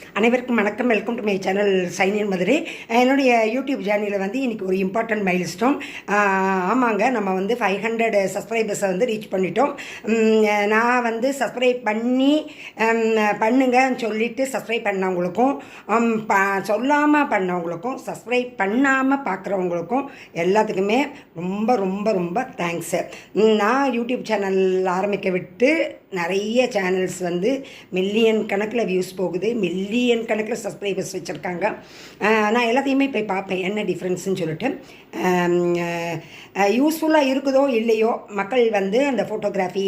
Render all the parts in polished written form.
அனைவருக்கும் வணக்கம். Welcome to my channel sign in Madurai. என்னுடைய யூடியூப் சேனலில் வந்து இன்றைக்கி ஒரு இம்பார்ட்டன்ட் மைல்ஸ்டோன். ஆமாங்க, நம்ம வந்து 500 சப்ஸ்கிரைபர்ஸை வந்து ரீச் பண்ணிட்டோம். நான் வந்து சப்ஸ்கிரைப் பண்ணுங்கன்னு சொல்லிவிட்டு சப்ஸ்கிரைப் பண்ணவங்களுக்கும் சொல்லாமல் பண்ணவங்களுக்கும் சப்ஸ்கிரைப் பண்ணாமல் பார்க்குறவங்களுக்கும் எல்லாத்துக்குமே ரொம்ப ரொம்ப ரொம்ப தேங்க்ஸு. நான் யூடியூப் சேனல் ஆரம்பிக்க விட்டு நிறைய சேனல்ஸ் வந்து மில்லியன் கணக்கில் வியூஸ் போகுது, மில்லியன் கணக்கில் சப்ஸ்கிரைபர்ஸ் வச்சுருக்காங்க. நான் எல்லாத்தையுமே போய் பார்ப்பேன் என்ன டிஃப்ரென்ஸ்னு சொல்லிட்டு. யூஸ்ஃபுல்லாக இருக்குதோ இல்லையோ, மக்கள் வந்து அந்த ஃபோட்டோகிராஃபி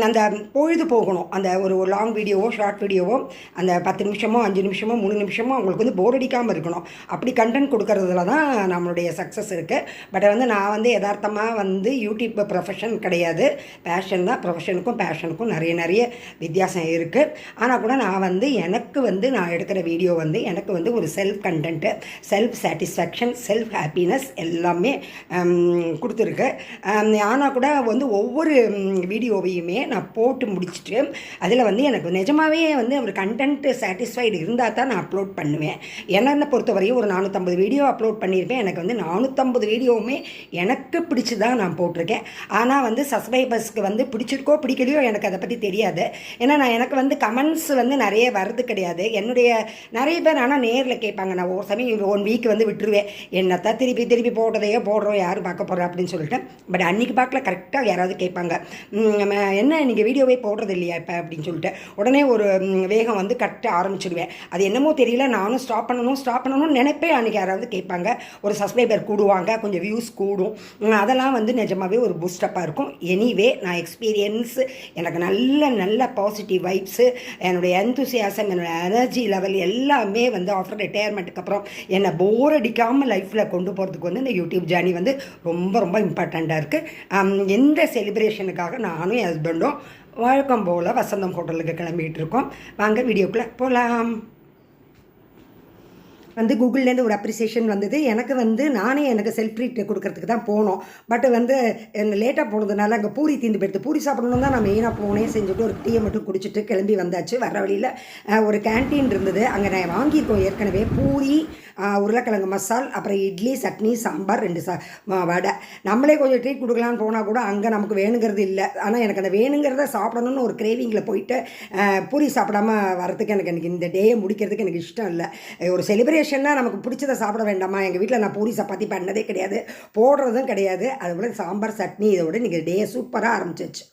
அந்த பொழுது போகணும், அந்த ஒரு லாங் வீடியோவோ ஷார்ட் வீடியோவோ அந்த 10 நிமிஷமோ 5 நிமிஷமோ 3 நிமிஷமோ அவங்களுக்கு வந்து போர் அடிக்காமல் இருக்கணும். அப்படி கண்டென்ட் கொடுக்கறதுல தான் நம்மளுடைய சக்ஸஸ் இருக்குது. பட் வந்து நான் வந்து யதார்த்தமாக வந்து யூடியூப் ப்ரொஃபஷன் கிடையாது, பேஷன் தான். ப்ரொஃபஷனுக்கும் பேஷனுக்கும் நிறைய வித்தியாசம் இருக்குது. ஆனால் கூட நான் வந்து எனக்கு வந்து நான் எடுக்கிற வீடியோ வந்து எனக்கு வந்து ஒரு self content, self satisfaction, self happiness எல்லாமே கொடுத்துருக்கு. ஆனால் கூட வந்து ஒவ்வொரு வீடியோவையுமே நான் போட்டு முடிச்சுட்டு அதில் வந்து எனக்கு நிஜமாகவே வந்து ஒரு கண்டென்ட் சாட்டிஸ்ஃபைடு இருந்தால் தான் நான் அப்லோட் பண்ணுவேன். என்னை பொறுத்தவரையும் ஒரு 450 வீடியோ அப்லோட் பண்ணியிருப்பேன். எனக்கு வந்து 450 வீடியோவுமே எனக்கு பிடிச்சி தான் நான் போட்டிருக்கேன். ஆனால் வந்து சப்ஸ்கிரைபர்ஸ்க்கு வந்து பிடிச்சிருக்கோ பிடிக்கலையோ எனக்கு அதை பற்றி தெரியாது. ஏன்னா எனக்கு வந்து கமெண்ட்ஸ் வந்து நிறைய வருது கிடையாது. என்னுடைய நிறைய பேர் ஆனால் நேரில் கேட்பாங்க. நான் ஒரு சமயம் 1 வீக் வந்து விட்டுருவேன், என்னத்தான் திருப்பி போட்டதையோ போடுறோம், யார் பார்க்க போகிறோம் அப்படின்னு சொல்லிட்டு. பட் அன்றைக்கி பார்க்கல கரெக்டாக யாராவது கேட்பாங்க, என்ன நீங்கள் வீடியோவே போடுறது இல்லையா இப்போ அப்படின்னு சொல்லிட்டு. உடனே ஒரு வேகம் வந்து கட்ட ஆரம்பிச்சிடுவேன். அது என்னமோ தெரியல, நானும் ஸ்டாப் பண்ணணும்னு நினைப்பேன். அன்றைக்கி யாராவது கேட்பாங்க, ஒரு சப்ஸ்கிரைபர் கூடுவாங்க, கொஞ்சம் வியூஸ் கூடும். அதெல்லாம் வந்து நிஜமாகவே ஒரு பூஸ்டப்பாக இருக்கும். எனிவே நான் எக்ஸ்பீரியன்ஸ், எனக்கு நல்ல பாசிட்டிவ் வைப்ஸு, என்னுடைய எந்தூசியாசம், என்னோடய எனர்ஜி லெவல் எல்லாமே வந்து ஆஃப்டர் ரிட்டையர்மெண்ட்டுக்கு அப்புறம் என்னை போர் அடிக்காமல் லைஃப்பில் கொண்டு போகிறதுக்கு வந்து இந்த யூடியூப் ஜேர்னி வந்து ரொம்ப ரொம்ப இம்பார்ட்டண்ட்டாக இருக்குது. எந்த செலிப்ரேஷனுக்காக நானும் என் ஹஸ்பண்டும் வழக்கம் போல் வசந்தம் ஹோட்டலுக்கு கிளம்பிகிட்டு இருக்கோம். வாங்க வீடியோக்குள்ளே போகலாம். வந்து கூகுள்லேருந்து ஒரு அப்ரிசியேஷன் வந்தது. எனக்கு வந்து நானே எனக்கு செல்ஃப் ட்ரீட் கொடுக்கறதுக்கு தான் போனோம். பட் வந்து லேட்டாக போனதுனால அங்கே பூரி தீந்து போயிடுது. பூரி சாப்பிடணும் தான் நான் மெயினாக போனேன். செஞ்சுட்டு ஒரு டீயை மட்டும் குடிச்சிட்டு கிளம்பி வந்தாச்சு. வர வழியில் ஒரு கேன்டீன் இருந்தது, அங்கே நான் வாங்கியிருக்கோம் ஏற்கனவே. பூரி, உருளைக்கிழங்கு மசால், அப்புறம் இட்லி, சட்னி, சாம்பார், 2 வடை. நம்மளே கொஞ்சம் ட்ரீட் கொடுக்கலான்னு போனால் கூட அங்கே நமக்கு வேணுங்கிறது இல்லை. ஆனால் எனக்கு அந்த வேணுங்கிறத சாப்பிடணும்னு ஒரு கிரேவிங்கில் போயிட்டு பூரி சாப்பிடாமல் வரதுக்கு எனக்கு இந்த டேயை முடிக்கிறதுக்கு எனக்கு இஷ்டம் இல்லை. ஒரு செலிப்ரேஷன்னா நமக்கு பிடிச்சதை சாப்பிட வேண்டாமா? எங்கள் வீட்டில் நான் பூரி சப்பாத்தி பண்ணதே கிடையாது, போடுறதும் கிடையாது. அதுபோல் சாம்பார், சட்னி, இதோட இன்றைக்கி டே சூப்பராக ஆரம்பிச்சிச்சு.